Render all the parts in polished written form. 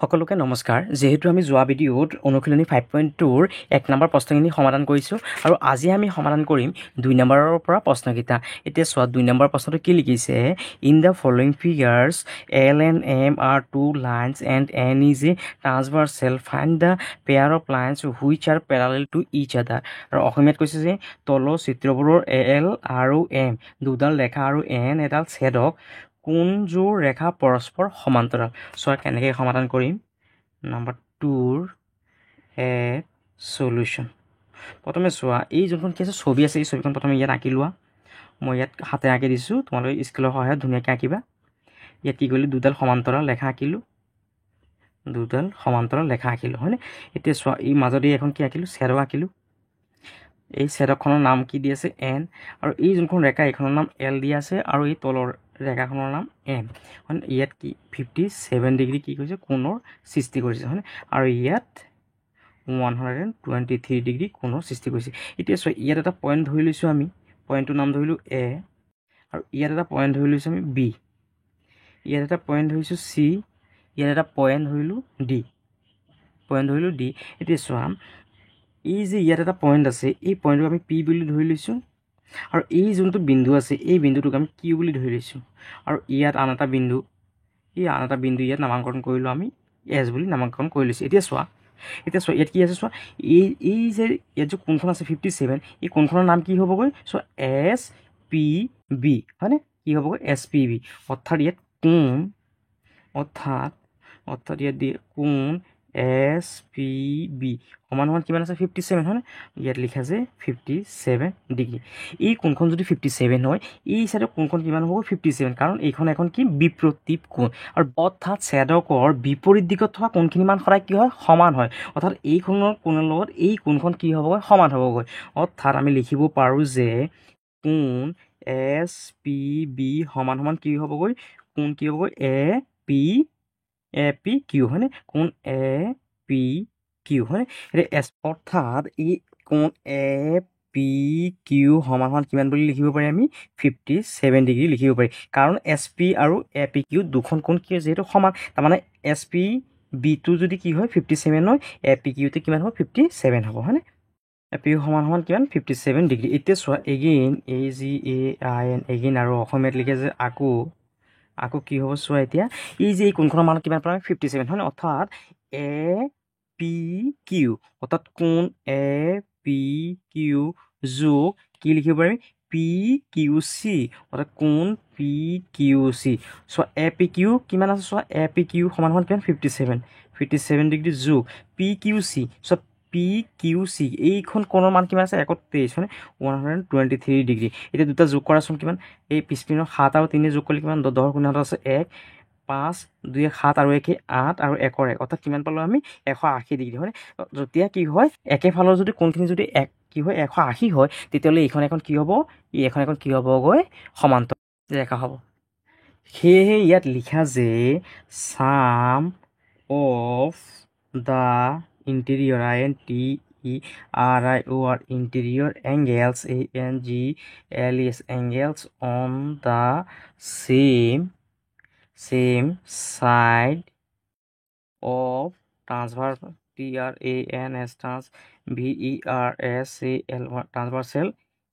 সকলোকে নমস্কাৰ। যেহেতু আমি যোৱা ভিডিঅ'ত অনুশীলনী 5.2ৰ 1 নম্বৰ প্ৰশ্নখিনি সমাধান কৰিছোঁ আৰু আজি আমি সমাধান কৰিম 2 নম্বৰৰ পৰা প্ৰশ্নকেইটা। এতিয়া চোৱা 2 নম্বৰ প্ৰশ্নটো কি লিখিছে, in the following figures L and M are two lines and N is a transversal. Find the pair of lines which are parallel to each other. আৰু অসমীয়াত কৈছে যে তলৰ চিত্ৰবোৰৰ L আৰু M দুডাল ৰেখা আৰু N এডাল ছেদক কোনযোৰ ৰেখা পৰস্পৰ সমান্তৰাল। চোৱা কেনেকৈ সমাধান কৰিম। নম্বৰ 2ৰ এ সলিউশ্যন। প্ৰথমে চোৱা এই যোনখন কি আছে ছবি আছে, এই ছবিখন প্ৰথমে ইয়াত আঁকি লোৱা। মই ইয়াত হাতে আঁকি দিছোঁ, তোমালোকে স্কেলৰ সহায়ত ধুনীয়াকৈ আঁকিবা। ইয়াত কি কৰিলোঁ, দুডাল সমান্তৰাল ৰেখা আঁকিলোঁ, হয়নে। এতিয়া চোৱা এই মাজতে এখন কি আঁকিলোঁ, ছেদক আঁকিলোঁ। এই ছেদকখনৰ নাম কি দি আছে, এন, আৰু এই যোনখন ৰেখা এইখনৰ নাম এল দি আছে, আৰু এই তলৰ ৰেখাখনৰ নাম এম, হয়নে। ইয়াত কি 57 ডিগ্ৰী কি কৰিছে, কোণৰ সৃষ্টি কৰিছে, হয়নে। আৰু ইয়াত 123 ডিগ্ৰী কোণৰ সৃষ্টি কৰিছে। এতিয়া চোৱা ইয়াত এটা পইণ্ট ধৰি লৈছোঁ আমি, পইণ্টটোৰ নাম ধৰিলোঁ এ, আৰু ইয়াত এটা পইণ্ট ধৰি লৈছোঁ আমি বি, ইয়াত এটা পইণ্ট ধৰিছোঁ চি, ইয়াত এটা পইণ্ট ধৰিলোঁ ডি, এতিয়া চোৱা এই যে ইয়াত এটা পইণ্ট আছে, এই পইণ্টটোক আমি পি বুলি ধৰি লৈছোঁ, আৰু এই যোনটো বিন্দু আছে এই বিন্দুটোক আমি কিউ বুলি ধৰি লৈছোঁ, আৰু ইয়াত আন এটা বিন্দু, ইয়াত নামাকৰণ কৰিলোঁ আমি এছ বুলি নামাকৰণ কৰি লৈছোঁ। এতিয়া চোৱা ইয়াত কি আছে, চোৱা এই যে ইয়াত যে কোণখন আছে 57, এই কোণখনৰ নাম কি হ'বগৈ, চোৱা এছ পি বি, হয়নে। কি হ'বগৈ, এছ পি বি, অৰ্থাৎ ইয়াত কোণ, অৰ্থাৎ ইয়াত দিয়ে কোণ এছ পি বি সমান কিমান আছে, 57, হয়নে। ইয়াত লিখা যে 57 ডিগ্ৰী। এই কোণখন যদি 57 হয়, এই চাইডৰ কোণখন কিমান হ'ব, 57, কাৰণ এইখন এখন কি বিপ্ৰতীপ কোণ, আৰু অৰ্থাৎ ছেদকৰ বিপৰীত দিশত থকা কোণখিনি মান সদায় কি হয়, সমান হয়। অৰ্থাৎ এইখনৰ কোণৰ লগত এই কোণখন কি হ'বগৈ, সমান হ'বগৈ। অৰ্থাৎ আমি লিখিব পাৰোঁ যে কোণ এছ পি বি সমান কি হ'বগৈ, কোণ কি হ'বগৈ, এ পি কিউ, হয়নে। কোণ এ পি কিউ, হয়নে। এতিয়া অৰ্থাৎ এই কোণ এ পি কিউ সমান কিমান বুলি লিখিব পাৰি, আমি 57 ডিগ্ৰী লিখিব পাৰি, কাৰণ এছ পি আৰু এ পি কিউ দুখন কোণ কি যিহেতু সমান, তাৰমানে এছ পি বিটো যদি কি হয় 57 হয়, এ পি কিউটো কিমান হ'ব, 57 হ'ব, হয়নে। এ পি ইউ সমান কিমান, 57 ডিগ্ৰী। এতিয়া চোৱা এগেইন AGAIN এগেইন, আৰু অসমীয়াত লিখে যে আকৌ কি হ'ব, চোৱা এতিয়া এই যে এই কোণখনৰ মান কিমান পাম, 57, হয়নে। অৰ্থাৎ এ পি কিউ, অৰ্থাৎ কোণ এ পি কিউ যোগ কি লিখিব পাৰিম, পি কিউ চি, অৰ্থাৎ কোণ পি কিউ চি। চোৱা এ পি কিউ কিমান আছে, চোৱা এ পি কিউ সমান কিমান, 57 ডিগ্ৰী যোগ পি কিউ চি, চোৱা পি কিউ চি এইখন কোণৰ মান কিমান আছে, 31, হয়নে, 123 ডিগ্ৰী। এতিয়া দুটা যোগ কৰাচোন কিমান, এই পিছপিনৰ 7 আৰু 3 যোগ কৰিলে কিমান, 10 ৰ গুণিতত আছে 1, 5, 2 7 আৰু 1 8 আৰু 1 1, অৰ্থাৎ কিমান পালোঁ আমি, 180 ডিগ্ৰী, হয়নে। যেতিয়া কি হয় একেফালৰ যদি কোণখিনি যদি কি হয় 180 হয়, তেতিয়াহ'লে এইখন এখন কি হ'ব, এখন কি হ'বগৈ, সমান্তৰাল ৰেখা হ'ব। সেয়েহে ইয়াত লিখা যে sum of the interior INTERIOR interior angles ANGLES angles on the same side of transverse transversal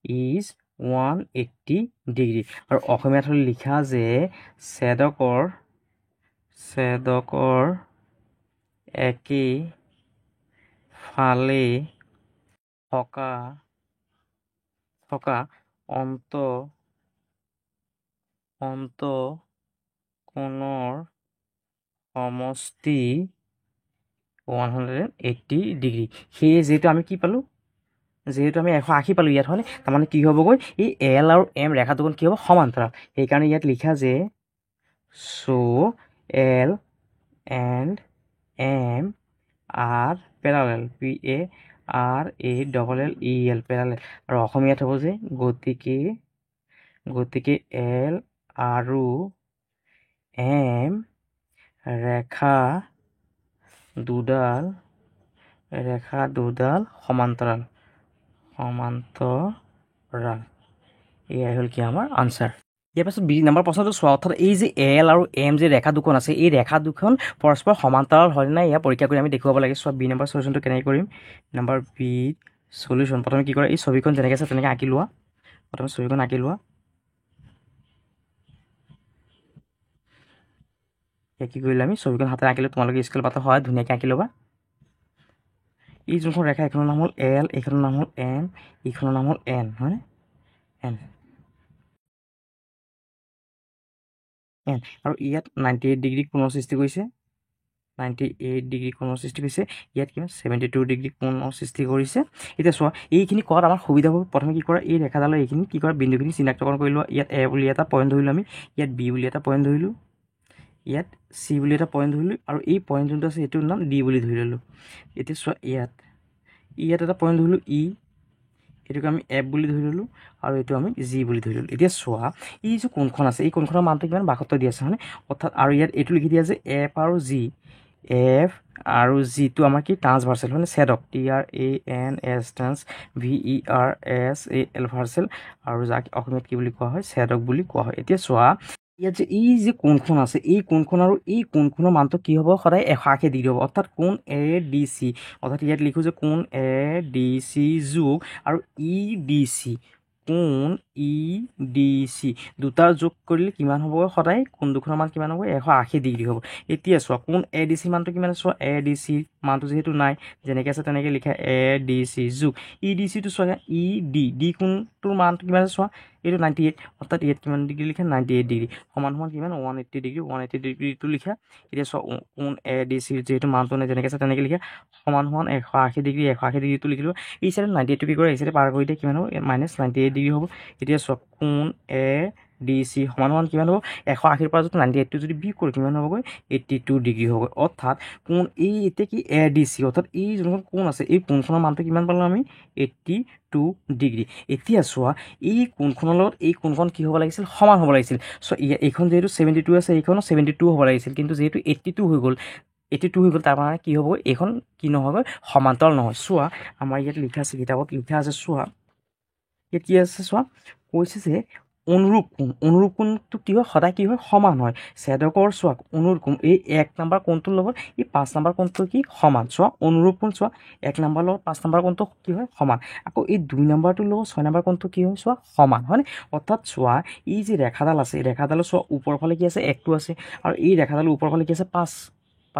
is 180 degree. আৰু অসমীয়াত হ'ল লিখা যে ছেদকৰ একে ফালে থকা অন্তঃকোণৰ সমষ্টি 180 ডিগ্ৰী। সেয়ে যিহেতু আমি কি পালোঁ, যিহেতু আমি 180 পালোঁ ইয়াত, হয়নে, তাৰমানে কি হ'বগৈ, এই এল আৰু এম ৰেখা দুখন কি হ'ব, সমান্তৰাল। সেইকাৰণে ইয়াত লিখা যে so' L and M are parallel, PARALLEL parallel, আৰু অসমীয়াত হ'ব যে গতিকে এল আৰু এম ৰেখা দুডাল সমান্তৰাল। এয়াই হ'ল কি আমাৰ আনচাৰ। ইয়াৰ পাছত বি নম্বৰ প্ৰশ্নটো চোৱা, অৰ্থাৎ এই যে এল আৰু এম যে ৰেখা দুখন আছে, এই ৰেখা দুখন পৰস্পৰ সমান্তৰাল হয় নাই ইয়াৰ পৰীক্ষা কৰি আমি দেখুৱাব লাগে। চোৱা বি নম্বৰ চলিউশ্যনটো কেনেকৈ কৰিম। নম্বৰ বি চলিউশ্যন, প্ৰথমে কি কৰা, এই ছবিখন যেনেকৈ আছে তেনেকৈ আঁকি লোৱা। প্ৰথমে ছবিখন আঁকি লোৱা। কি কৰিলে আমি ছবিখন হাতে আঁকিলোঁ, তোমালোকে স্কেল পাতৰ সহায়ত ধুনীয়াকৈ আঁকি ল'বা। এই যোনখন ৰেখা এইখনৰ নাম হ'ল এল, এইখনৰ নাম হ'ল এম, এইখনৰ নাম হ'ল এন, হয়নে, এন। এন আৰু ইয়াত 98 ডিগ্ৰী কোণৰ সৃষ্টি কৰিছে, 98 ডিগ্ৰী কোণৰ সৃষ্টি কৰিছে। ইয়াত কিমান 72 ডিগ্ৰী কোণৰ সৃষ্টি কৰিছে। এতিয়া চোৱা এইখিনি কৰাত আমাৰ সুবিধা হ'ব। প্ৰথমে কি কৰা, এই ৰেখাডালৰ এইখিনি কি কৰা, বিন্দুখিনি চিনাক্তকৰণ কৰি লোৱা। ইয়াত এ বুলি এটা পইণ্ট ধৰিলোঁ আমি, ইয়াত বি বুলি এটা পইণ্ট ধৰিলোঁ, ইয়াত চি বুলি এটা পইণ্ট ধৰিলোঁ, আৰু এই পইণ্ট যোনটো আছে এইটোৰ নাম ডি বুলি ধৰি ল'লোঁ। এতিয়া চোৱা ইয়াত এটা পইণ্ট ধৰিলোঁ ই, এইটোক আমি এফ বুলি ধৰি ল'লোঁ, আৰু এইটো আমি জি বুলি ধৰি ল'লোঁ। এতিয়া চোৱা এই যে কোণখন আছে, এই কোণখনৰ মানটো কিমান 72 দি আছে, হয়নে। অৰ্থাৎ আৰু ইয়াত এইটো লিখি দিয়া যে এফ আৰু জি, এফ আৰু জিটো আমাৰ কি ট্ৰান্সভাৰ্চেল, মানে ছেদক, TRANS ট্ৰান্স, VERSAL ভাৰ্চেল, আৰু যাক অসমীয়াত কি বুলি কোৱা হয়, ছেদক বুলি কোৱা হয়। এতিয়া চোৱা ইয়াত যে এই যে কোণখন আছে, এই কোণখন আৰু এই কোণখনৰ মানটো কি হ'ব, সদায় 180 ডিগ্ৰী হ'ব। অৰ্থাৎ কোণ ADC, অৰ্থাৎ ইয়াত লিখোঁ যে কোণ ADC যোগ আৰু EDC, কোণ EDC দুটাৰ যোগ কৰিলে কিমান হ'ব, সদায় কোণ দুখনৰ মান কিমান হ'ব, 180 ডিগ্ৰী হ'ব। এতিয়া চোৱা কোণ ADC মানটো কিমান, চোৱা ADC মানটো যিহেতু নাই, যেনেকৈ আছে তেনেকৈ লিখা ADC যোগ EDCটো চোৱা, ডি কোণটোৰ মানটো কিমান আছে চোৱা, এইটো 98, অৰ্থাৎ ইয়াত কিমান ডিগ্ৰী লিখা, 98 ডিগ্ৰী, সমান কিমান 180 ডিগ্ৰী, 180 ডিগ্ৰীটো লিখা। এতিয়া চোৱা কোণ ADC যিহেতু মানটো নাই, যেনেকৈ আছে তেনেকৈ লিখা, সমান 180 ডিগ্ৰী, 180 ডিগ্ৰীটো লিখিলোঁ। এই চাইডে 98টো কি কৰে, এই চাইডে পাৰ কৰি দিয়ে, কিমান হ'ব, -98 ডিগ্ৰী হ'ব। এতিয়া চোৱা কোণ ADC সমান কিমান হ'ব, 180ৰ পৰা যদি 98টো যদি বিয়োগ কৰোঁ কিমান হ'বগৈ, 82 ডিগ্ৰী হ'বগৈ। অৰ্থাৎ কোণ এই এতিয়া কি ADC, অৰ্থাৎ এই যোনখন কোণ আছে এই কোণখনৰ মানটো কিমান পালোঁ আমি, 82 ডিগ্ৰী। এতিয়া চোৱা এই কোণখনৰ লগত এই কোণখন কি হ'ব লাগিছিল, সমান হ'ব লাগিছিল। চ' এইখন যিহেতু 72 আছে, এইখনো 72 হ'ব লাগিছিল, কিন্তু যিহেতু 82 হৈ গ'ল, তাৰ মানে কি হ'ব, এইখন কি নহ'বগৈ, সমান্তৰাল নহয়। চোৱা আমাৰ ইয়াত লিখা আছে, কিতাপত লিখা আছে, চোৱা ইয়াত কি আছে, চোৱা কৈছে যে অনুৰূপ কোণটো কি হয়, সদায় কি হয়, সমান হয়। ছেদকৰ চোৱা অনুৰূপ কোণ, এই 1 নম্বৰ কোণটোৰ লগত এই 5 নম্বৰ কোণটো কি সমান। চোৱা অনুৰূপ কোণ, চোৱা 1 নম্বৰ লগত 5 নম্বৰ কোণটো কি হয়, সমান। আকৌ এই 2 নম্বৰটোৰ লগত 6 নম্বৰ কোণটো কি হয়, চোৱা সমান, হয়নে। অৰ্থাৎ চোৱা এই যে ৰেখাডাল আছে, এই ৰেখাডালৰ চোৱা ওপৰৰ ফালে কি আছে, 1টো আছে, আৰু এই ৰেখাডালৰ ওপৰৰ ফালে কি আছে, 5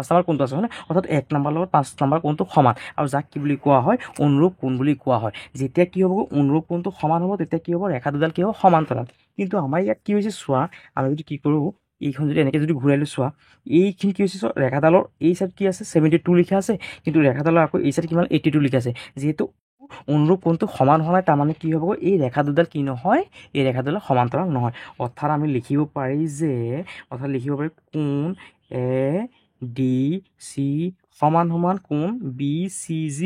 নম্বৰ কোণটো আছে, হয়নে। অৰ্থাৎ 1 নম্বৰ লগত 5 নম্বৰ কোণটো সমান, আৰু যাক কি বুলি কোৱা হয়, অনুৰূপ কোণ বুলি কোৱা হয়। যেতিয়া কি হ'ব, অনুৰূপ কোণটো সমান হ'ব, তেতিয়া কি হ'ব, ৰেখা দুডাল কি হ'ব, সমান্তৰাল। কিন্তু আমাৰ ইয়াত কি হৈছে, চোৱা আমি যদি কি কৰোঁ, এইখন যদি এনেকৈ যদি ঘূৰাই লৈ চোৱা, এইখিনি কি হৈছে, চোৱা ৰেখাডালৰ এই চাইড কি আছে, 72 লিখা আছে, কিন্তু ৰেখাডালৰ আকৌ এই চাইড কিমান 82 লিখা আছে। যিহেতু অনুৰূপ কোণটো সমান হোৱা নাই, তাৰমানে কি হ'ব, এই ৰেখা দুডাল কি নহয়, এই ৰেখা দুডাল সমান্তৰাল নহয়। অৰ্থাৎ আমি লিখিব পাৰি যে, কোণ ADC সমান কোণ BCG,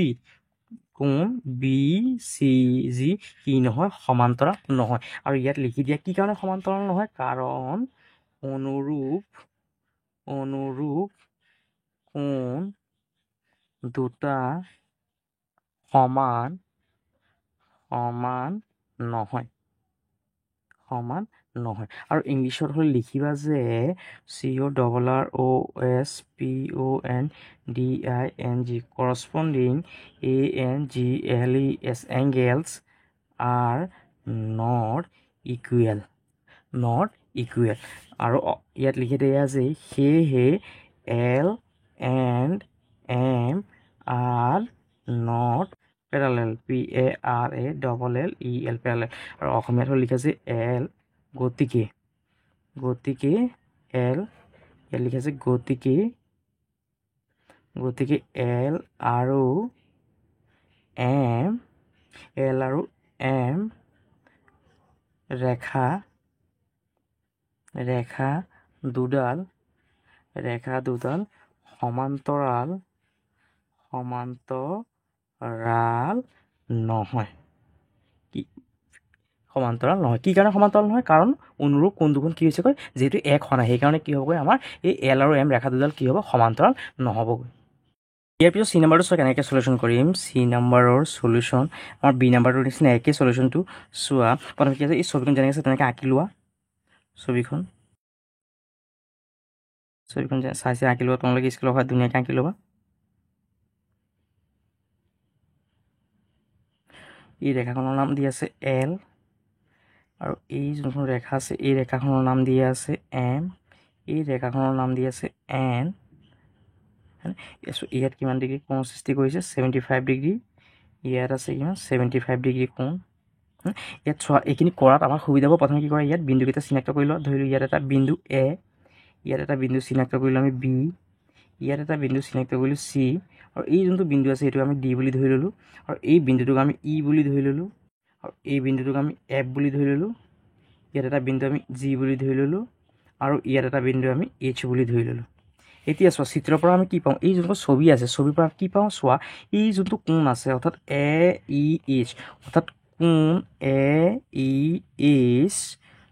কোণ BCG কি নহয়, সমান্তৰাল নহয়। আৰু ইয়াত লিখি দিয়া কি কাৰণে সমান্তৰাল নহয়, কাৰণ অনুৰূপ কোণ দুটা সমান নহয়। আৰু ইংলিছত হ'লে লিখিবা যে CORROSPONDING corresponding ANGLES angles are not equal। আৰু ইয়াত লিখি দিয়া যে সেয়েহে L and M are not parallel, PARALLEL parallel। আৰু অসমীয়াত হ'ল লিখা আছে L গতিকে L, ইয়াত লিখা আছে গতিকে L আৰু M ৰেখা দুডাল সমান্তৰাল নহয়। কি কাৰণে সমান্তৰাল নহয়, কাৰণ অনুৰূপ কোণ দুখন কি হৈছেগৈ, যিহেতু এক হোৱা নাই, সেইকাৰণে কি হ'বগৈ, আমাৰ এই L আৰু M ৰেখা দুডাল কি হ'ব, সমান্তৰাল নহ'বগৈ। ইয়াৰ পিছত C নম্বৰটো চোৱা কেনেকৈ চলিউশ্যন কৰিম। C নম্বৰৰ চলিউশ্যন আমাৰ B নম্বৰটোৰ নিচিনা একেই চলিউশ্যনটো। চোৱা প্ৰথমে কি আছে, এই ছবিখন যেনেকৈ আছে তেনেকৈ আঁকি লোৱা। ছবিখন চাই আঁকি ল'বা তোমালোকে স্কুলৰ হয় ধুনীয়াকৈ আঁকি ল'বা এই ৰেখাখনৰ নাম দি আছে এল আৰু এই যোনখন ৰেখা আছে এই ৰেখাখনৰ নাম দি আছে এম এই ৰেখাখনৰ নাম দি আছে এন ইয়াত কিমান ডিগ্ৰী কোণ সৃষ্টি কৰিছে 75 ডিগ্ৰী ইয়াত আছে কিমান 75 ডিগ্ৰী কোণ ইয়াত চোৱা এইখিনি কৰাত আমাৰ সুবিধা হ'ব প্ৰথমে কি কৰা ইয়াত বিন্দুকেইটা চিনাক্ত কৰি লোৱা ধৰি লওঁ ইয়াত এটা বিন্দু এ ইয়াত এটা বিন্দু চিনাক্ত কৰিলোঁ আমি বি ইয়াত এটা বিন্দু চিনাক্ত কৰিলোঁ চি আৰু এই যোনটো বিন্দু আছে এইটো আমি ডি বুলি ধৰি ল'লোঁ আৰু এই বিন্দুটোক আমি ই বুলি ধৰি ল'লোঁ আৰু এই বিন্দুটোক আমি এফ বুলি ধৰি ল'লোঁ ইয়াত এটা বিন্দু আমি জি বুলি ধৰি ল'লোঁ আৰু ইয়াত এটা বিন্দু আমি এইচ বুলি ধৰি ল'লোঁ এতিয়া চোৱা চিত্ৰৰ পৰা আমি কি পাওঁ এই যোনটো ছবি আছে ছবিৰ পৰা কি পাওঁ চোৱা এই যোনটো কোণ আছে অৰ্থাৎ এ ই এইচ অৰ্থাৎ কোণ এ ই এইচ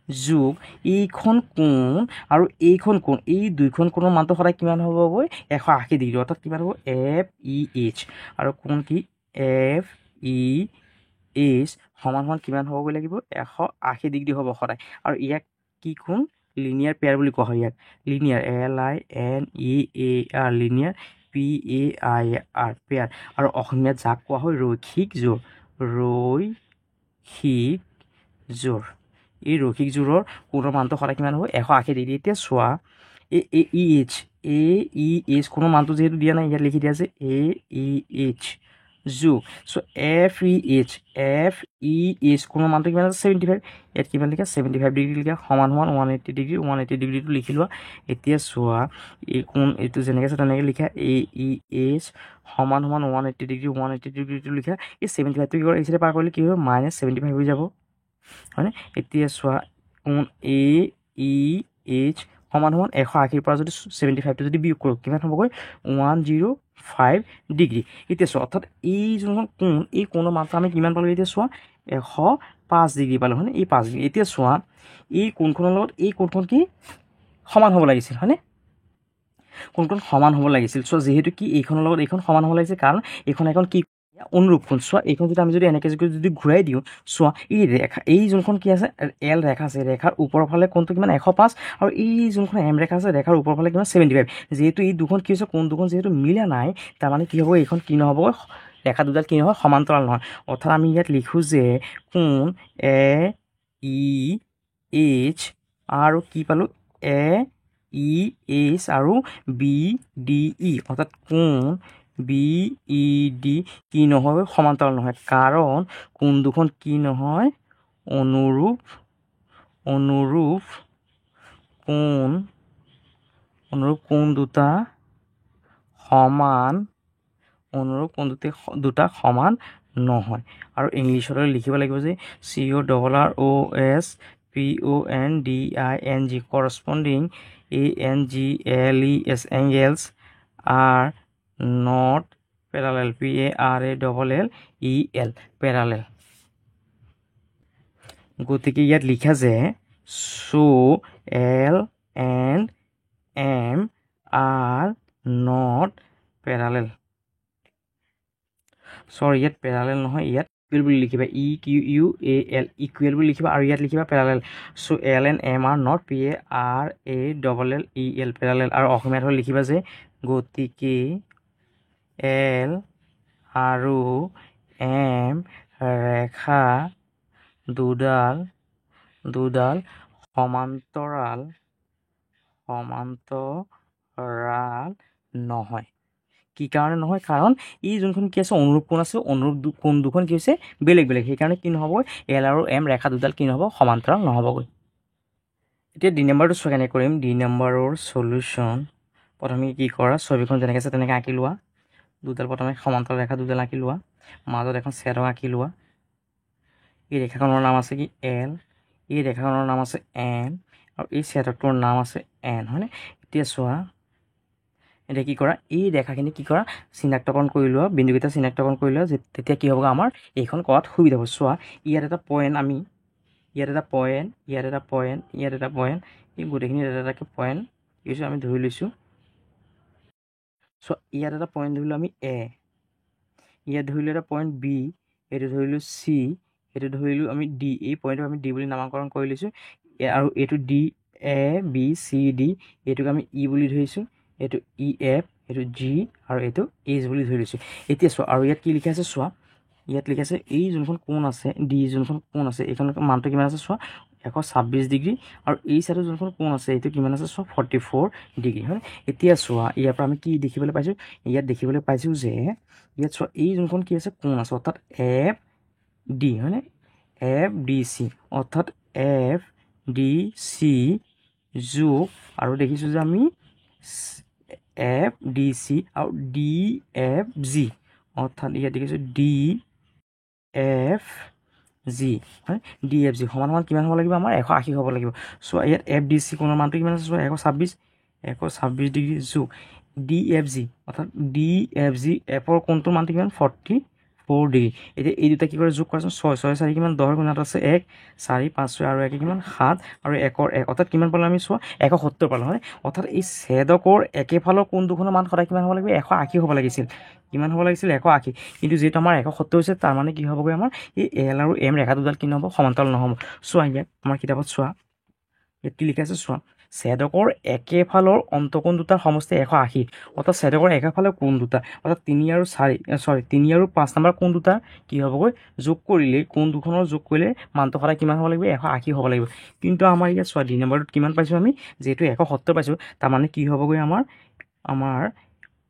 যোগ এইখন কোণ আৰু এইখন কোণ এই দুইখন কোণৰ মানটো সদায় কিমান হ'বগৈ 180 ডিগ্ৰী অৰ্থাৎ কিমান হ'ব এফ ই এইচ আৰু কোণ কি এফ ই এইচ সমান সমান কিমান হ'বগৈ লাগিব 180 ডিগ্ৰী হ'ব সদায় আৰু ইয়াক কি কোণ লিনিয়াৰ পেয়াৰ বুলি কোৱা হয় ইয়াক linear LINEAR linear PAIR pair আৰু অসমীয়াত যাক কোৱা হয় ৰৈখিক জোৰ ৰৈখিক জোৰ এই ৰৈখিক জোৰৰ কোণৰ মানটো সদায় কিমান হ'ব 180 ডিগ্ৰী এতিয়া চোৱা এইচ কোণৰ মানটো যিহেতু দিয়া নাই ইয়াত লিখি দিয়া আছে AEH যোগ চ' FEH কোণৰ মানটো কিমান আছে 75 ইয়াত কিমান লিখা 75 ডিগ্ৰী লিখা সমান সমান 180 ডিগ্ৰী 180 ডিগ্ৰীটো লিখি লোৱা এতিয়া চোৱা এই কোণ এইটো যেনেকৈ আছে তেনেকৈ লিখা AEH সমান সমান 180 ডিগ্ৰীটো লিখা এই 75টো কি কৰে এইচিতে পাৰ কৰিলে কি হ'ব -75 হৈ যাব হয়নে এতিয়া চোৱা কোণ AEH সমান সমান 180ৰ পৰা যদি 75টো যদি বিয়োগ কৰোঁ কিমান হ'বগৈ 105 ডিগ্ৰী এতিয়া চোৱা অৰ্থাৎ এই যোনখন কোণ এই কোণৰ মাত্ৰা আমি কিমান পালোঁ এতিয়া চোৱা 105 ডিগ্ৰী পালোঁ হয়নে এই 5 ডিগ্ৰী এতিয়া চোৱা এই কোণখনৰ লগত এই কোণখন কি সমান হ'ব লাগিছিল হয়নে কোণখন সমান হ'ব লাগিছিল চোৱা যিহেতু কি এইখনৰ লগত এইখন সমান হ'ব লাগিছিল কাৰণ এইখন এখন কি অনুৰূপ কোণ চোৱা এইখন যদি আমি যদি এনেকৈ যদি ঘূৰাই দিওঁ চোৱা এই ৰেখা এই যোনখন কি আছে এল ৰেখা আছে ৰেখাৰ ওপৰৰ ফালে কোণটো কিমান 105 আৰু এই যোনখন এম ৰেখা আছে ৰেখাৰ ওপৰৰ ফালে কিমান 75 যিহেতু এই দুখন কি হৈছে কোণ দুখন যিহেতু মিলা নাই তাৰমানে কি হ'ব এইখন কি নহ'ব ৰেখা দুডাল কি নহয় সমান্তৰাল নহয় অৰ্থাৎ আমি ইয়াত লিখোঁ যে কোণ AEH আৰু কি পালোঁ AEH আৰু BDE অৰ্থাৎ কোণ BED কি নহয় সমান্তৰাল নহয় কাৰণ কোণ দুখন কি নহয় অনুৰূপ কোণ দুটা সমান নহয় আৰু ইংলিছলৈ লিখিব লাগিব যে CORROSPONDING corresponding ANGLES angles are not parallel PARALLEL parallel গতিকে ইয়াত লিখা যে so L and M are not parallel sorry ইয়াত parallel নহয় ইয়াত ইকুৱেল বুলি লিখিবা EQUAL ইকুৱেল বুলি লিখিবা আৰু ইয়াত লিখিবা parallel so L and M are not PARALLEL parallel আৰু অসমীয়াত হ'ল লিখিবা যে গতিকে L আৰু M ৰেখা দুডাল সমান্তৰাল নহয় কি কাৰণে নহয় কাৰণ এই যোনখন কি আছে অনুৰূপ কোণ আছে অনুৰূপ কোণ দুখন কি হৈছে বেলেগ সেইকাৰণে কি নহ'ব এল আৰু এম ৰেখা দুডাল কি নহ'ব সমান্তৰাল নহ'বগৈ এতিয়া ডি নম্বৰটো চোৱা কেনেকৈ কৰিম ডি নম্বৰৰ চলিউশ্যন প্ৰথমে কি কৰা ছবিখন যেনেকৈ আছে তেনেকৈ আঁকি লোৱা দুডাল প্ৰথমে সমান্তৰাল ৰেখা দুডাল আঁকি লোৱা মাজত এখন ছেদক আঁকি লোৱা এই ৰেখাখনৰ নাম আছে কি এল এই ৰেখাখনৰ নাম আছে এম আৰু এই ছেদকটোৰ নাম আছে এন হয়নে এতিয়া চোৱা এতিয়া কি কৰা এই ৰেখাখিনি কি কৰা চিনাক্তকৰণ কৰি লোৱা বিন্দুকেইটা চিনাক্তকৰণ কৰি লোৱা তেতিয়া কি হ'ব আমাৰ এইখন কৰাত সুবিধা হ'ব চোৱা ইয়াত এটা পইণ্ট আমি ইয়াত এটা পইণ্ট এই গোটেইখিনি এটা এটাকৈ পইণ্ট কি কৈছোঁ আমি ধৰি লৈছোঁ চ' ইয়াত এটা পইণ্ট ধৰিলোঁ আমি এ ইয়াত ধৰিলোঁ এটা পইণ্ট বি এইটো ধৰিলোঁ চি এইটো ধৰিলোঁ আমি ডি এই পইণ্টটো আমি ডি বুলি নামাকৰণ কৰি লৈছোঁ আৰু এইটো D A B C D এইটোক আমি ই বুলি ধৰিছোঁ এইটো ই এফ এইটো জি আৰু এইটো এইচ বুলি ধৰি লৈছোঁ এতিয়া চোৱা আৰু ইয়াত কি লিখা আছে চোৱা ইয়াত লিখা আছে এই যোনখন কোণ আছে ডি যোনখন কোণ আছে এইখন মানটো কিমান আছে চোৱা 126 ডিগ্ৰী আৰু এই চাইডৰ যোনখন কোণ আছে এইটো কিমান আছে চোৱা 44 ডিগ্ৰী হয় এতিয়া চোৱা ইয়াৰ পৰা আমি কি দেখিবলৈ পাইছোঁ ইয়াত দেখিবলৈ পাইছোঁ যে ইয়াত চোৱা এই যোনখন কি আছে কোণ আছে অৰ্থাৎ এফ ডি হয়নে এফ ডি চি অৰ্থাৎ এফ ডি চি যোগ আৰু দেখিছোঁ যে আমি এফ ডি চি আৰু ডি এফ জি অৰ্থাৎ ইয়াত দেখিছোঁ ডি এফ জি হয় ডি এফ জি সমান সমান কিমান হ'ব লাগিব আমাৰ 180 হ'ব লাগিব চোৱা ইয়াত এফ ডি চি কোণৰ মানটো কিমান আছে চোৱা 126 ডিগ্ৰী যোগ ডি এফ জি অৰ্থাৎ ডি এফ জি এফৰ কোণটোৰ মানটো কিমান 44 ডিগ্ৰী এতিয়া এই দুটা কি কৰে যোগ কৰাচোন 6 6 4 কিমান 10 গুণাত আছে 1 4 5 6 আৰু 1 কিমান 7 আৰু 1 1 অৰ্থাৎ কিমান পালোঁ আমি চোৱা 170 পালোঁ হয় অৰ্থাৎ এই ছেদকৰ একেফালৰ কোণ দুখনৰ মান সদায় কিমান হ'ব লাগিব 180 হ'ব লাগিছিল কিমান হ'ব লাগিছিল 180 কিন্তু যিহেতু আমাৰ 170 হৈছে তাৰ মানে কি হ'বগৈ আমাৰ এই এল আৰু এম ৰেখা দুডাল কি নহ'ব সমান্তৰাল নহ'ব চোৱা ইয়াত আমাৰ কিতাপত চোৱা ইয়াত কি লিখা আছে চোৱা ছেদকৰ একেফালৰ অন্তকোণ দুটাৰ সমষ্টি 180 অৰ্থাৎ ছেদকৰ একেফালৰ কোণ দুটা অৰ্থাৎ 3 আৰু 5 নম্বৰ কোণ দুটা কি হ'বগৈ যোগ কৰিলে কোণ দুখনৰ যোগ কৰিলে মানটো সদায় কিমান হ'ব লাগিব 180 হ'ব লাগিব কিন্তু আমাৰ ইয়াত চোৱা ডি নম্বৰটোত কিমান পাইছোঁ আমি যিহেতু 170 পাইছোঁ তাৰমানে কি হ'বগৈ আমাৰ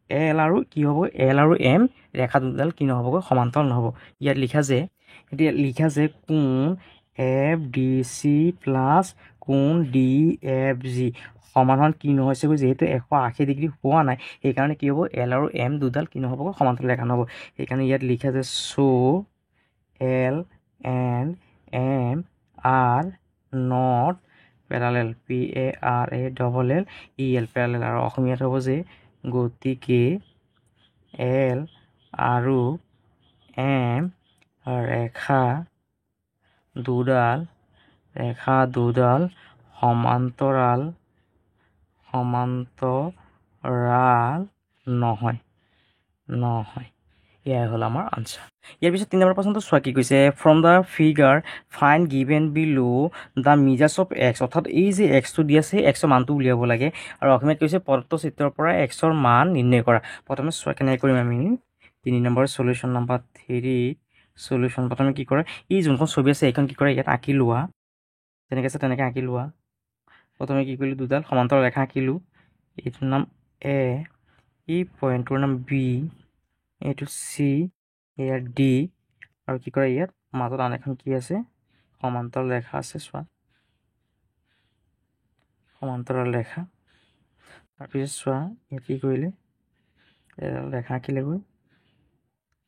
এল আৰু কি হ'ব এল আৰু এম ৰেখা দুডাল কি নহ'বগৈ সমান্তৰাল নহ'ব ইয়াত লিখা যে কোণ এফ ডি চি প্লাছ কোণ ডি এফ জি সমান কি নহৈছেগৈ যিহেতু 180 ডিগ্ৰী হোৱা নাই সেইকাৰণে কি হ'ব এল আৰু এম দুডাল কি নহ'বগৈ সমান্তৰাল ৰেখা নহ'ব সেইকাৰণে ইয়াত লিখা যে so' L and M are not parallel PARALLEL parallel আৰু অসমীয়াত হ'ব যে গতিকে এল আৰু এম ৰেখা দুডাল সমান্তৰাল নহয় এয়াই হ'ল আমাৰ আনচাৰ ইয়াৰ পিছত 3 নম্বৰ প্ৰশ্নটো চোৱা কি কৈছে from the figure find given বিলো দ্য মিজাৰ্ছ অফ এক্স অৰ্থাৎ এই যে এক্সটো দি আছে এক্সৰ মানটো উলিয়াব লাগে আৰু অসমীয়াত কৈছে প্ৰদত্ত চিত্ৰৰ পৰা এক্সৰ মান নিৰ্ণয় কৰা প্ৰথমে চোৱা কেনেকৈ কৰিম আমি 3 নম্বৰ সলিউশ্যন নম্বৰ 3 সলিউশ্যন প্ৰথমে কি কৰে এই যোনখন ছবি আছে এইখন কি কৰে ইয়াত আঁকি লোৱা যেনেকৈ আছে তেনেকৈ আঁকি লোৱা প্ৰথমে কি কৰিলোঁ দুডাল সমান্তৰাল ৰেখা আঁকিলোঁ এইটোৰ নাম এ এই পইণ্টটোৰ নাম বি এইটো চি ইয়াৰ ডি আৰু কি কৰে ইয়াত মাজত আন এখন কি আছে সমান্তৰাল ৰেখা আছে চোৱা সমান্তৰাল ৰেখা তাৰপিছত চোৱা ইয়াত কি কৰিলে এডাল ৰেখা আঁকিলেগৈ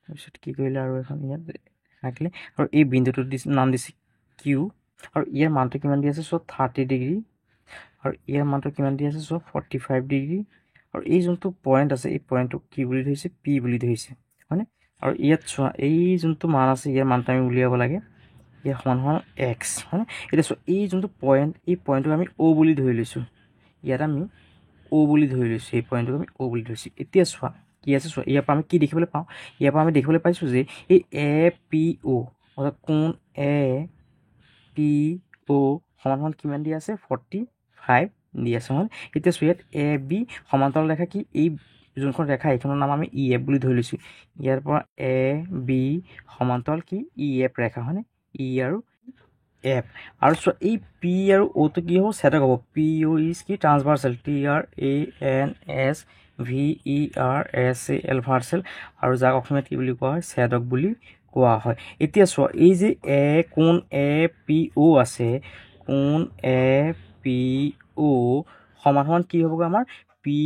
তাৰপিছত কি কৰিলে আৰু এখন ইয়াত আঁকিলে আৰু এই বিন্দুটোৰ নাম দিছে কিউ আৰু ইয়াৰ মানটো কিমান দি আছে চোৱা 30 ডিগ্ৰী আৰু ইয়াৰ মানটো কিমান দি আছে চোৱা 45 ডিগ্ৰী আৰু এই যোনটো পইণ্ট আছে এই পইণ্টটোক কি বুলি ধৰিছে পি বুলি ধৰিছে হয়নে আৰু ইয়াত চোৱা এই যোনটো মান আছে ইয়াৰ মানটো আমি উলিয়াব লাগে ইয়াৰ সমান এক্স হয়নে এতিয়া চোৱা এই যোনটো পইণ্ট এই পইণ্টটোক আমি অ' বুলি ধৰি লৈছোঁ ইয়াত আমি অ' বুলি ধৰি লৈছোঁ এই পইণ্টটোক আমি অ' বুলি ধৰিছোঁ এতিয়া চোৱা কি আছে চোৱা ইয়াৰ পৰা আমি কি দেখিবলৈ পাওঁ ইয়াৰ পৰা আমি দেখিবলৈ পাইছোঁ যে এই এ পি অ' অৰ্থাৎ কোণ এ পি অ' সমান কিমান দি আছে 45 দি আছে হয় এতিয়া চোৱা ইয়াত এ বি সমান্তৰাল ৰেখা কি এই যোনখন ৰেখা এইখনৰ নাম আমি ই এফ বুলি ধৰি লৈছোঁ ইয়াৰ পৰা এ বি সমান্তৰাল কি ই এফ ৰেখা হয়নে ই আৰু এফ আৰু চোৱা এই পি আৰু অ'টো কি হ'ব ছেদক হ'ব পি অ' ইজ কি ট্ৰান্সভাৰ্চেল TRANSVERSAL ভাৰ্চেল আৰু যাক অসমীয়াত কি বুলি কোৱা হয় ছেদক বুলি কোৱা হয় এতিয়া চোৱা এই যে কোণ এ পি অ' আছে কোণ এ পি অ' সমান কি হ'বগৈ আমাৰ পি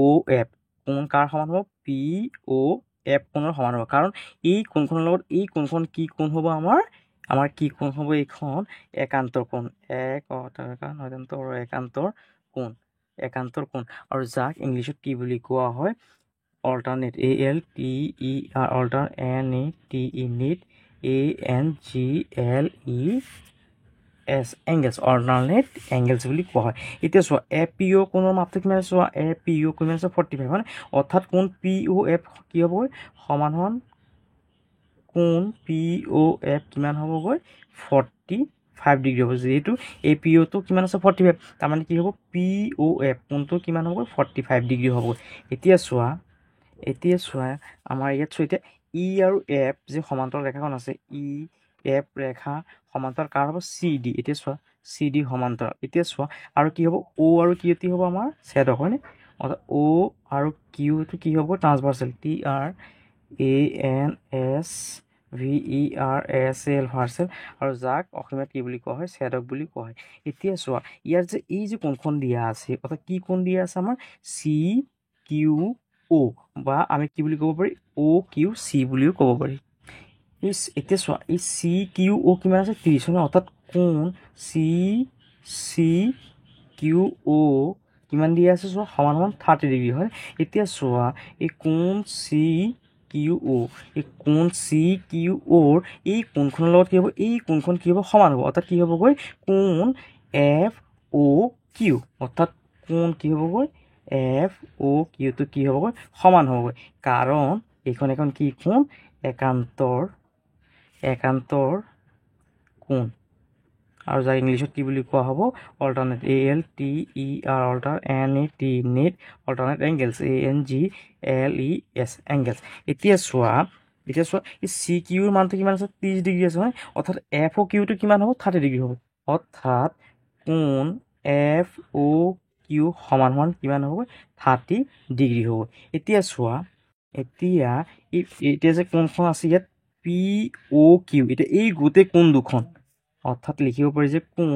অ' এফ কোণ কাৰ সমান হ'ব পি অ' এফ কোণৰ সমান হ'ব কাৰণ এই কোণখনৰ লগত এই কোণখন কি কোণ হ'ব আমাৰ কি কোণ হ'ব এইখন একান্তৰ কোণ একান্তৰ কোণ আৰু যাক ইংলিছত কি বুলি কোৱা হয় alternate ALTER alter NATE net ANGLES angles alternate angles বুলি কোৱা হয় এতিয়া চোৱা এ পি অ' কোণৰ মাপটো কিমান আছে চোৱা এ পি অ' কিমান আছে 45 হয় অৰ্থাৎ কোণ পি অ' এফ কি হ'বগৈ সমান কোণ পি অ' এফ কিমান হ'বগৈ 45 5 ডিগ্ৰী হ'ব যিহেতু এই পি অ'টো কিমান আছে 45 তাৰমানে কি হ'ব পি অ' এফ কোণটো কিমান হ'ব 45 ডিগ্ৰী হ'ব এতিয়া চোৱা আমাৰ ইয়াত চোৱা এতিয়া ই আৰু এফ যে সমান্তৰাল ৰেখাখন আছে ই এফ ৰেখা সমান্তৰাল কাৰ হ'ব চি ডি এতিয়া চোৱা চি ডি সমান্তৰাল এতিয়া চোৱা আৰু কি হ'ব অ' আৰু কিউটি হ'ব আমাৰ ছেদক হয়নে অৰ্থাৎ অ' আৰু কিউটো কি হ'ব transversal T R A N S V E R S L ভাৰ্চেল আৰু যাক অসমীয়াত কি বুলি কোৱা হয় ছেদক বুলি কোৱা হয় এতিয়া চোৱা ইয়াৰ যে এই যে কোণখন দিয়া আছে অৰ্থাৎ কি কোণ দিয়া আছে আমাৰ চি কিউ অ' বা আমি কি বুলি ক'ব পাৰি অ' কিউ চি বুলিও ক'ব পাৰি এতিয়া চোৱা এই চি কিউ অ' কিমান আছে 30 হয় অৰ্থাৎ কোণ চি চি কিউ অ' কিমান দিয়া আছে চোৱা সমান 30 ডিগ্ৰী হয় এতিয়া চোৱা এই কোণ চি কিউ অ' এই কোণ চি কিউ অ'ৰ এই কোণখনৰ লগত কি হ'ব এই কোণখন কি হ'ব সমান হ'ব অৰ্থাৎ কি হ'বগৈ কোণ এফ অ' কিউ অৰ্থাৎ কোণ কি হ'বগৈ এফ অ' কিউটো কি হ'বগৈ সমান হ'বগৈ কাৰণ এইখন এখন কি কোণ একান্তৰ কোণ আৰু যাক ইংলিছত কি বুলি কোৱা হ'ব alternate ALTER alter NET net alternate angles ANGLES angles এতিয়া চোৱা এই চি কিউৰ মানটো কিমান আছে 30 ডিগ্ৰী আছে হয় অৰ্থাৎ এফ অ' কিউটো কিমান হ'ব 30 ডিগ্ৰী হ'ব অৰ্থাৎ কোণ এফ অ' কিউ সমান কিমান হ'ব 30 ডিগ্ৰী হ'ব এতিয়া চোৱা এতিয়া যে কোণখন আছে ইয়াত পি অ' কিউ এতিয়া এই গোটেই কোণ দুখন অৰ্থাৎ লিখিব পাৰি যে কোণ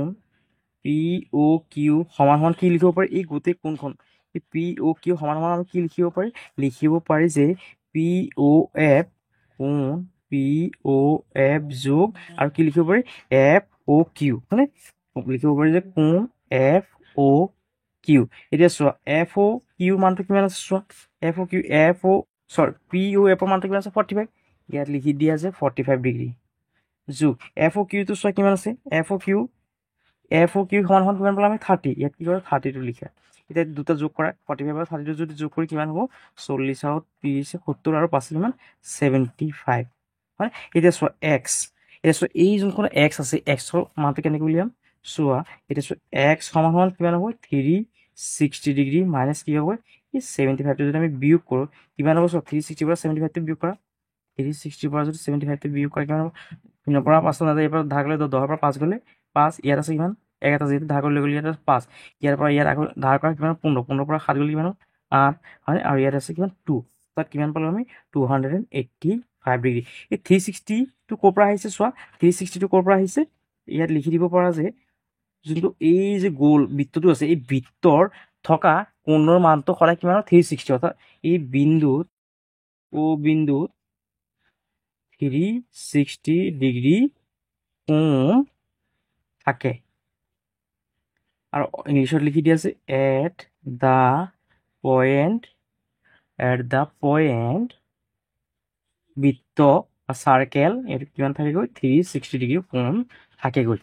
পি অ' কিউ সমান কি লিখিব পাৰি এই গোটেই কোণখন এই পি অ' কিউ সমান আমি কি লিখিব পাৰি যে পি অ' এফ কোণ পি অ' এফ যোগ আৰু কি লিখিব পাৰি এফ অ' কিউ হয়নে লিখিব পাৰি যে কোণ এফ অ' কিউ এতিয়া চোৱা এফ অ' কিউ মানটো কিমান আছে চোৱা পি অ' এফৰ মানটো কিমান আছে 45 ইয়াত লিখি দিয়া আছে 45 ডিগ্ৰী যোগ এফ অ' কিউটো চোৱা কিমান আছে এফ অ' কিউ সমান কিমান পালে আমি 30 ইয়াত কি কৰে 30টো লিখা এতিয়া দুটা যোগ কৰা 45 আৰু 30টো যদি যোগ কৰি কিমান হ'ব 40 আৰু 30 70 আৰু 5 কিমান 75 হয় এতিয়া চোৱা এক্স এই যোনখন এক্স আছে এক্সৰ মানটো কেনেকৈ উলিয়াম চোৱা এতিয়া চোৱা এক্স সমান কিমান হ'ব 360 ডিগ্ৰী মাইনাছ কি হ'ব এই 75টো যদি আমি বিয়োগ কৰোঁ কিমান হ'ব চোৱা 360 পৰা 75টো বিয়োগ কৰা 360 পৰা যদি 75টো বিয়োগ কৰা কিমান হ'ব 0 পৰা 5 নাযায় ইয়াৰ পৰা ভাগ গ'লে 10 পৰা 5 গ'লে 5 ইয়াত আছে কিমান এক এটা যিহেতু ভাগ লৈ গ'লে ইয়াত 5 ইয়াৰ পৰা ইয়াত আকৌ ধাৰ কৰা কিমান 15 পৰা 7 গ'লে কিমান 8 হয় আৰু ইয়াত আছে কিমান 2 তাত কিমান পালোঁ আমি 285 ডিগ্ৰী এই 360টো ক'ৰ পৰা আহিছে চোৱা 360টো ক'ৰ পৰা আহিছে ইয়াত লিখি দিব পৰা যে যোনটো এই যে গোল বৃত্তটো আছে এই বৃত্তৰ থকা কোণৰ মানটো সদায় কিমান 360 অৰ্থাৎ এই বিন্দুত 360 ডিগ্ৰী কোণ থাকে আৰু ইংলিছত লিখি দিয়া আছে এট দ্য পইণ্ট বৃত্ত চাৰ্কেল এইটো কিমান থাকেগৈ 360 ডিগ্ৰী কোণ থাকেগৈ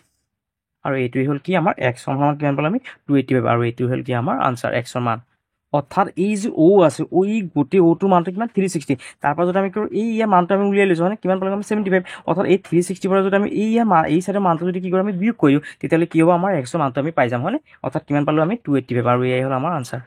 আৰু এইটোৱে হ'ল কি আমাৰ এক্সৰ মান কিমান পালোঁ আমি 285 আৰু এইটো হ'ল কি আমাৰ আনচাৰ এক্সৰ মান অৰ্থাৎ এই যে অ' আছে এই গোটেই অ'টোৰ মানটো কিমান 360 তাৰপৰা যদি আমি কৰোঁ এই ইয়াৰ মানটো আমি উলিয়াই লৈছোঁ মানে কিমান পালোঁ আমি 75 অৰ্থাৎ এই 360 পৰা যদি আমি এই চাইডৰ মানটো যদি কি কৰোঁ আমি বিয়োগ কৰি দিওঁ তেতিয়াহ'লে কি হ'ব আমাৰ এক্সৰ মানটো আমি পাই যাম হয়নে অৰ্থাৎ কিমান পালোঁ আমি 285 আৰু এয়াই হ'ল আমাৰ আনচাৰ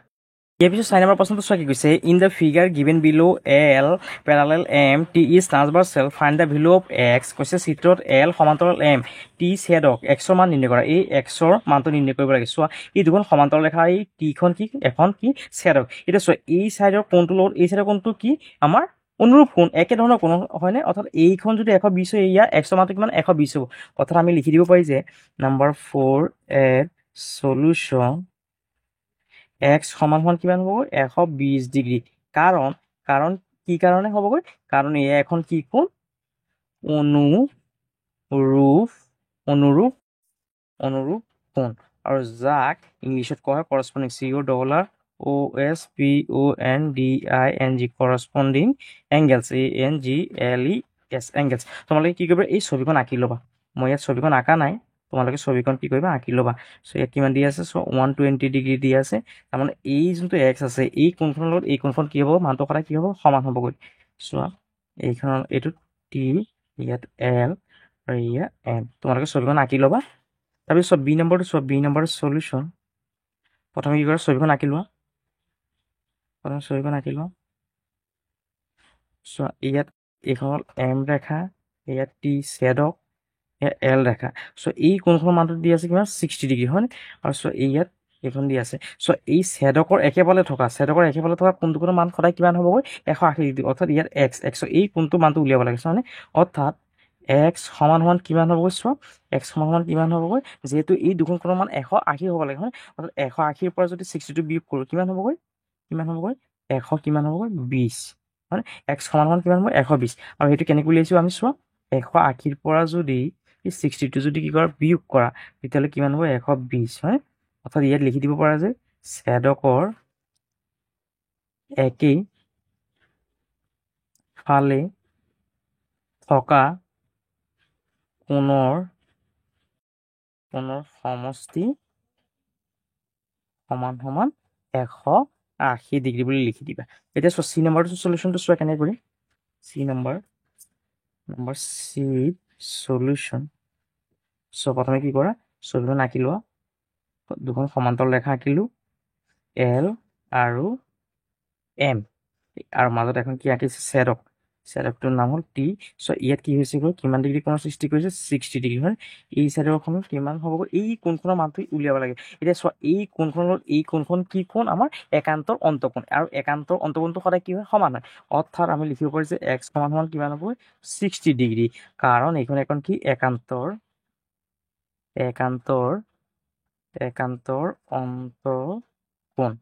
ইয়াৰ পিছত 4 নম্বৰ প্ৰশ্নটো চোৱা কি কৈছে in the figure given below' L parallel M T is transversal find the value of X কৈছে চিত্ৰত এল সমান্তৰাল এম টি ছেদক এক্সৰ মান নিৰ্ণয় কৰা এই এক্সৰ মানটো নিৰ্ণয় কৰিব লাগে চোৱা এই দুখন সমান্তৰাল ৰেখা এই টিখন কি এখন কি ছেদক এতিয়া চোৱা এই চাইডৰ কোণটোৰ লগত এই চাইডৰ কোণটো কি আমাৰ অনুৰূপ কোণ একেধৰণৰ কোণ হয়নে অৰ্থাৎ এইখন যদি 120 হয় ইয়াৰ এক্সৰ মানটো কিমান 120 হ'ব অৰ্থাৎ আমি লিখি দিব পাৰি যে নম্বৰ 4 এট সলিউশ্যন এক্স সমান কিমান হ'ব 120 ডিগ্ৰী কাৰণ কি কাৰণে হ'বগৈ কাৰণ এয়া এখন কি কোণ অনুৰূপ কোণ আৰু যাক ইংলিছত কোৱা হয় কৰস্পণ্ডিং COSPONDING কৰস্পণ্ডিং এংগেলছ ANGLES এংগেলছ তোমালোকে কি কৰিবা এই ছবিখন আঁকি ল'বা মই ইয়াত ছবিখন আঁকা নাই তোমালোকে ছবিখন কি কৰিবা আঁকি ল'বা চ' ইয়াত কিমান দি আছে চ' 120 ডিগ্ৰী দি আছে তাৰমানে এই যোনটো এক্স আছে এই কোণখনৰ লগত এই কোণখন কি হ'ব মানটো সদায় কি হ'ব সমান হ'বগৈ চোৱা এইটো টি ইয়াত এল আৰু ইয়াত এম তোমালোকে ছবিখন আঁকি ল'বা তাৰপিছত বি নম্বৰটো চোৱা, বি নম্বৰৰ চলিউশ্যন। প্ৰথমে কি কৰা, ছবিখন আঁকি লোৱা। প্ৰথমে ছবিখন আঁকি লোৱা। চোৱা ইয়াত এইখন হ'ল এম ৰেখা, ইয়াত টি ছেদক, ইয়াত এল ৰেখা। চ' এই কোণখনৰ মানটো দি আছে কিমান, 60 ডিগ্ৰী হয়নে? আৰু চ' ইয়াত এইখন দি আছে। চ' এই ছেদকৰ একেফালে থকা কোণটো কোণৰ মান সদায় কিমান হ'বগৈ, 180 ডিগ্ৰী। অৰ্থাৎ ইয়াত এক্স এই কোণটো মানটো উলিয়াব লাগে হয়নে? অৰ্থাৎ এক্স সমান সমান কিমান হ'বগৈ, চোৱা এক্স সমান সমান কিমান হ'বগৈ, যিহেতু এই দুখন কোণৰ মান 180 হ'ব লাগে হয়। অৰ্থাৎ 180ৰ পৰা যদি 60টো বিয়োগ কৰোঁ কিমান হ'বগৈ, 100 কিমান হ'বগৈ 20 হয়। এক্স সমান সমান কিমান হ'ব, 120। আৰু সেইটো কেনেকৈ উলিয়াইছোঁ আমি, চোৱা 180ৰ পৰা যদি 60টো যদি কি কৰা বিয়োগ কৰা, তেতিয়াহ'লে কিমান হ'ব, 120 হয়। অৰ্থাৎ ইয়াত লিখি দিব পৰা যে ছেদকৰ একেই ফালে থকা কোণৰ সমষ্টি সমান সমান 180 ডিগ্ৰী বুলি লিখি দিবা। এতিয়া চোৱা চি নম্বৰটো চলিউশ্যনটো চোৱা কেনেকৈ কৰিম। C number C solution. So' প্ৰথমে কি কৰা, ছবিখন আঁকি লোৱা। দুখন সমান্তৰাল ৰেখা আঁকিলোঁ, এল আৰু এম, আৰু মাজত এখন কি আঁকিছে, ছেদকটোৰ নাম হ'ল টি। চ' ইয়াত কি হৈছে গৈ, কিমান ডিগ্ৰী কোণৰ সৃষ্টি কৰিছে, 60 ডিগ্ৰী হয়। এই ছেদকখনত কিমান হ'বগৈ, এই কোণখনৰ মানটো উলিয়াব লাগে। এতিয়া চোৱা এই কোণখনৰ এই কোণখন কি কোণ, আমাৰ একান্তৰ অন্তঃকোণ, আৰু একান্তৰ অন্তঃকোণটো সদায় কি হয়, সমান হয়। অৰ্থাৎ আমি লিখিব পাৰোঁ যে এক্স সমান সমান কিমান হ'বগৈ, 60 ডিগ্ৰী, কাৰণ এইখন এখন কি একান্তৰ অন্তঃকোণ,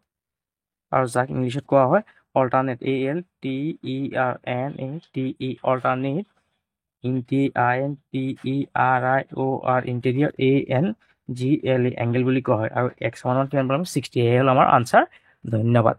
আৰু যাক ইংলিছত কোৱা হয় alternate, ALTERNATE, alternate, INTERIOR, interior, ANGLE, angle বুলি কোৱা হয়। আৰু এক্স সমান কিমান পাম, 60। এয়ে হ'ল আমাৰ আনচাৰ। ধন্যবাদ।